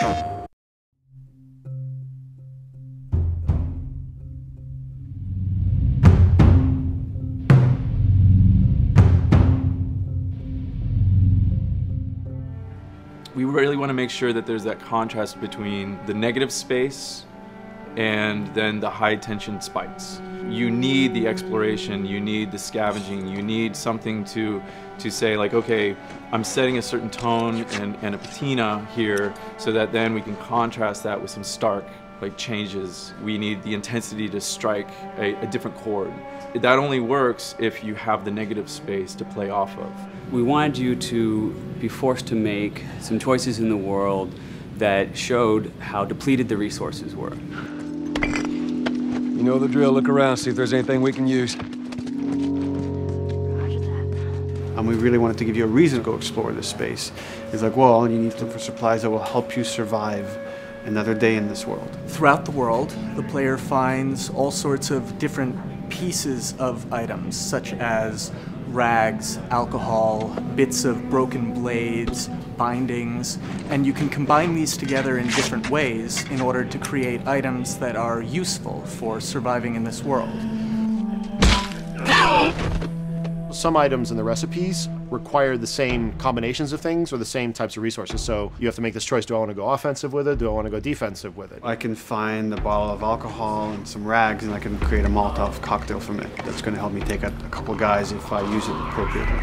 We really want to make sure that there's that contrast between the negative space and then the high tension spikes. You need the exploration, you need the scavenging, you need something to say like, okay, I'm setting a certain tone and a patina here so that then we can contrast that with some stark changes. We need the intensity to strike a different chord. That only works if you have the negative space to play off of. We wanted you to be forced to make some choices in the world that showed how depleted the resources were. You know the drill. Look around, see if there's anything we can use. And we really wanted to give you a reason to go explore this space. It's like, well, you need to look for supplies that will help you survive another day in this world. Throughout the world, the player finds all sorts of different pieces of items, such as rags, alcohol, bits of broken blades, bindings, and you can combine these together in different ways in order to create items that are useful for surviving in this world. Some items in the recipes require the same combinations of things or the same types of resources. So you have to make this choice, do I want to go offensive with it? Do I want to go defensive with it? I can find a bottle of alcohol and some rags and I can create a Molotov cocktail from it. That's going to help me take out a couple guys if I use it appropriately.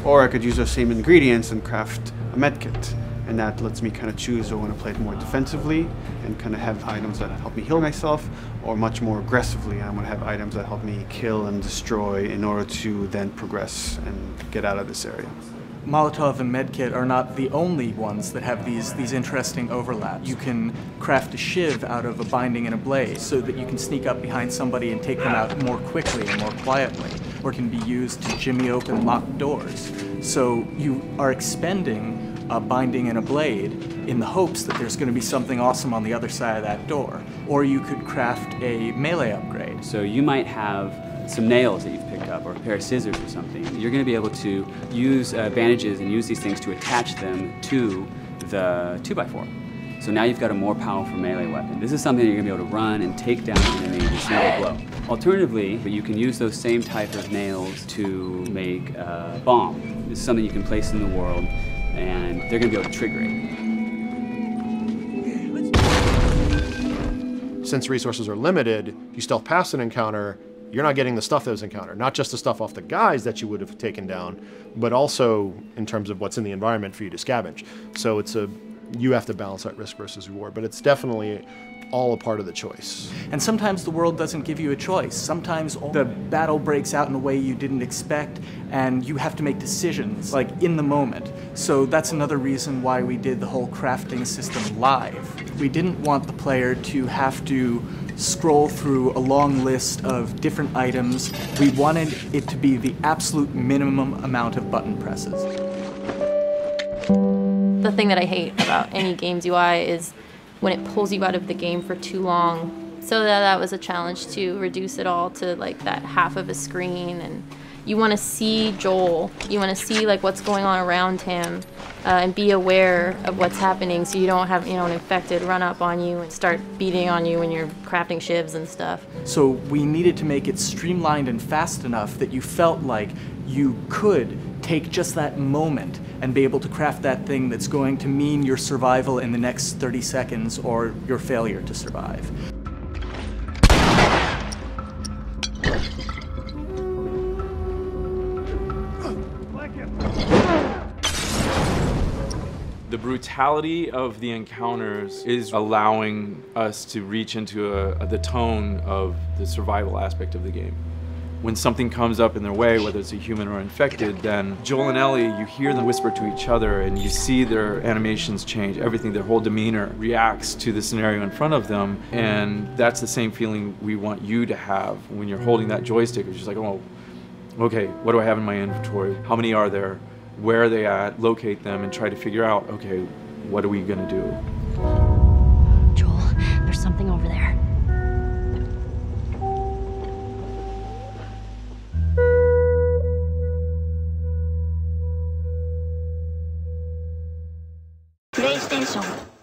Or I could use those same ingredients and craft a medkit. And that lets me kind of choose, do I want to play it more defensively and kind of have items that help me heal myself, or much more aggressively, I'm going to have items that help me kill and destroy in order to then progress and get out of this area. Molotov and medkit are not the only ones that have these interesting overlaps. You can craft a shiv out of a binding and a blade so that you can sneak up behind somebody and take them out more quickly and more quietly, or can be used to jimmy open locked doors. So you are expending a binding and a blade in the hopes that there's going to be something awesome on the other side of that door. Or you could craft a melee upgrade. So you might have some nails that you've picked up or a pair of scissors or something. You're going to be able to use bandages and use these things to attach them to the 2x4. So now you've got a more powerful melee weapon. This is something you're going to be able to run and take down an enemy in a single blow. Alternatively, you can use those same type of nails to make a bomb. This is something you can place in the world and they're going to be able to trigger it. Since resources are limited, you stealth past an encounter, you're not getting the stuff that was encountered. Not just the stuff off the guys that you would have taken down, but also in terms of what's in the environment for you to scavenge. So you have to balance that risk versus reward, but it's definitely all a part of the choice. And sometimes the world doesn't give you a choice. Sometimes the battle breaks out in a way you didn't expect and you have to make decisions, like in the moment. So that's another reason why we did the whole crafting system live. We didn't want the player to have to scroll through a long list of different items. We wanted it to be the absolute minimum amount of button presses. The thing that I hate about any game's UI is when it pulls you out of the game for too long. So that was a challenge to reduce it all to like that half of a screen, and you want to see Joel, you want to see like what's going on around him and be aware of what's happening so you don't have an infected run up on you and start beating on you when you're crafting shivs and stuff. So we needed to make it streamlined and fast enough that you felt like you could take just that moment and be able to craft that thing that's going to mean your survival in the next 30 seconds or your failure to survive. The brutality of the encounters is allowing us to reach into the tone of the survival aspect of the game. When something comes up in their way, whether it's a human or infected, then Joel and Ellie, you hear them whisper to each other and you see their animations change. Everything, their whole demeanor reacts to the scenario in front of them. And that's the same feeling we want you to have when you're holding that joystick. It's just like, oh, okay, what do I have in my inventory? How many are there? Where are they at? Locate them and try to figure out, okay, what are we gonna do? Joel, there's something over there. プレイステーション